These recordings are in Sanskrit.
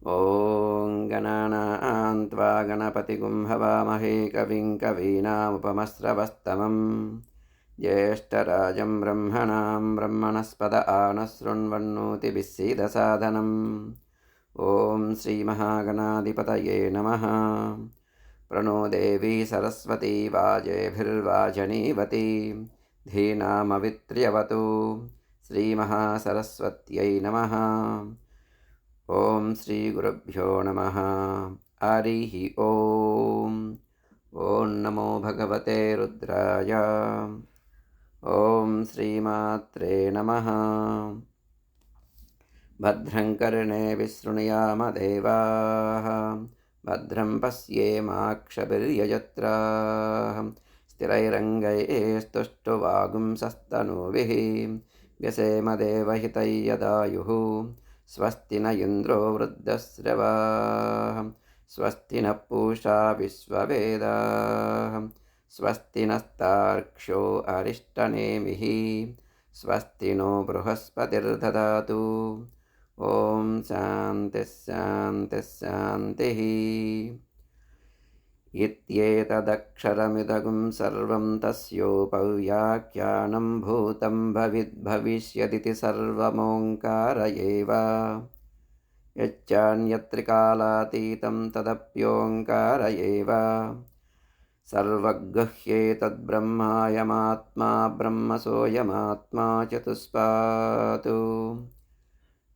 ॐ गणानां त्वा गणपतिगुं हवामहे कविं कवीनामुपमस्रवस्तमं ज्येष्ठराजं ब्रह्मणां ब्रह्मणस्पद आनशृण्वन्नोतिभिः सीदसादनम् ॐ श्रीमहागणाधिपतये नमः। प्रणो देवी सरस्वती वाजेभिर्वाजनीवती धीनामवित्र्यवतु श्रीमहासरस्वत्यै नमः। ॐ श्रीगुरुभ्यो नमः। हरिः ॐ। ॐ नमो भगवते रुद्राय। ॐ श्रीमात्रे नमः। भद्रं कर्णेभिः शृणुयाम देवाः भद्रं पश्येमाक्षभिर्यजत्राः स्थिरैरङ्गैस्तुष्टुवागुंसस्तनूभिः व्यसेम देवहितं यदायुः स्वस्ति न इन्द्रो वृद्धश्रवाः स्वस्ति नः पूषा विश्ववेदाः स्वस्ति नस्तार्क्ष्यो अरिष्टनेमिः स्वस्ति नो बृहस्पतिर्दधातु। ॐ शान्तिः शान्तिः शान्तिः। इत्येतदक्षरमिदगुं सर्वं तस्योपव्याख्यानं भूतं भविष्यदिति सर्वमोङ्कार एव। यच्चान्यत्रिकालातीतं तदप्योङ्कार एव। सर्वगुह्येतद्ब्रह्मायमात्मा ब्रह्मसोऽयमात्मा चतुष्पातु।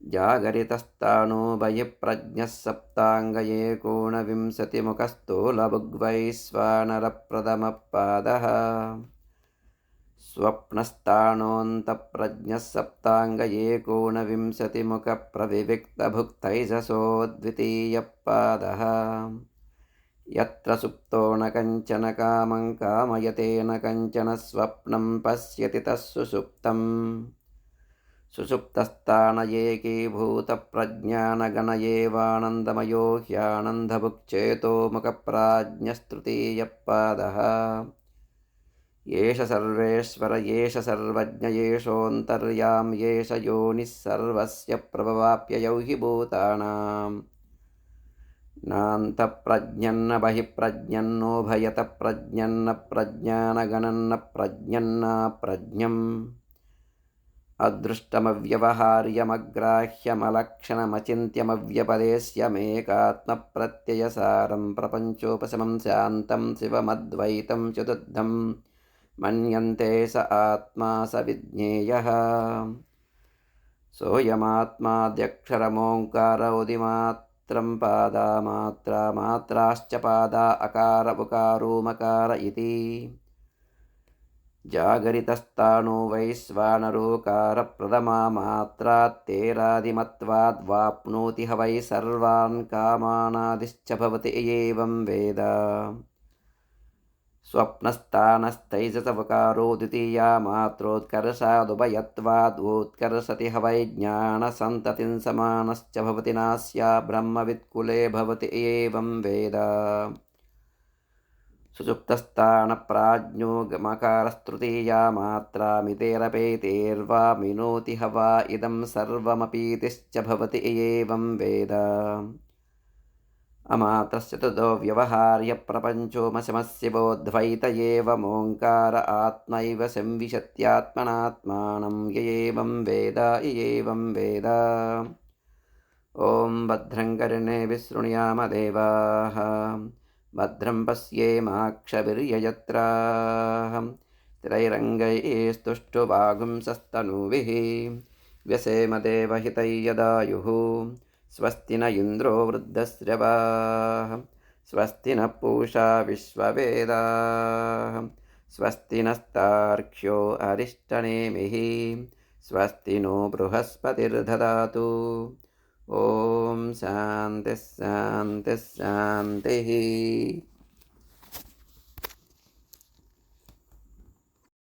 जागरितस्तानो बहिःप्रज्ञः सप्ताङ्ग एकोनविंशतिमुखस्थूलभुग्वैश्वानरप्रथमः पादः। स्वप्नस्तानोऽन्तःप्रज्ञः सप्ताङ्ग एकोनविंशतिमुखप्रविविक्तभुक्तैजसो द्वितीयः पादः। यत्र सुप्तो न कञ्चन कामं कामयते न कञ्चन स्वप्नं पश्यति तत्सुषुप्तम्। सुषुप्तस्थान एकीभूतप्रज्ञानगण एवानन्दमयो ह्यानन्दभुक्चेतो मुखप्राज्ञस्तृतीयः पादः। एष सर्वेश्वर एष सर्वज्ञ एषोऽन्तर्यामी एष योनिः सर्वस्य प्रभवाप्ययौ हि भूतानाम्। नान्तप्रज्ञन्न बहिःप्रज्ञन्नोभयतः प्रज्ञन्न प्रज्ञानगणन्न प्रज्ञन्नाप्रज्ञम्। अदृष्टमव्यवहार्यमग्राह्यमलक्षणमचिन्त्यमव्यपदेश्यमेकात्मप्रत्ययसारं प्रपञ्चोपशमं शान्तं शिवमद्वैतं चतुर्थं मन्यन्ते स आत्मा स विज्ञेयः। सोऽयमात्माद्यक्षरमोङ्कारोऽदिमात्रं पादा मात्रा मात्राश्च पादा अकार उकारो मकार इति। जागरितस्तानो वैश्वानरोकार प्रथमा मात्रात्तेरादिमत्वाद्वाप्नोति ह वै सर्वान् कामानादिश्च भवति एवं वेद। स्वप्नस्थानस्तैजसवकारो द्वितीया मात्रोत्कर्षादुभयत्वादोत्कर्षति ह वै ज्ञानसन्ततिं समानश्च भवति नास्या ब्रह्मवित्कुले भवति एवं वेद। सुषुप्तस्थानप्राज्ञो मकारस्तृतीया मात्रामितेरपेतेर्वा मिनोति ह वा इदं सर्वमपीतिश्च भवति एवं वेद। अमात्रश्चतुर्थो व्यवहार्यप्रपञ्चोमशमशिवोऽद्वैत एवमोङ्कार आत्मैव संविशत्यात्मनात्मानं य एवं वेद एवं वेद। ॐ भद्रं कर्णेभिः शृणुयाम देवाः भद्रं पश्येमाक्षभिर्यजत्राः स्थिरैरङ्गैस्तुष्टुवागुंसस्तनूभिः व्यसेम देवहितं यदायुः स्वस्ति न इन्द्रो वृद्धश्रवाः स्वस्ति नः पूषा विश्ववेदाः स्वस्ति नस्तार्क्ष्यो अरिष्टनेमिः स्वस्ति नो बृहस्पतिर्दधातु। ॐ शान्तिः शान्तिः शान्तिः।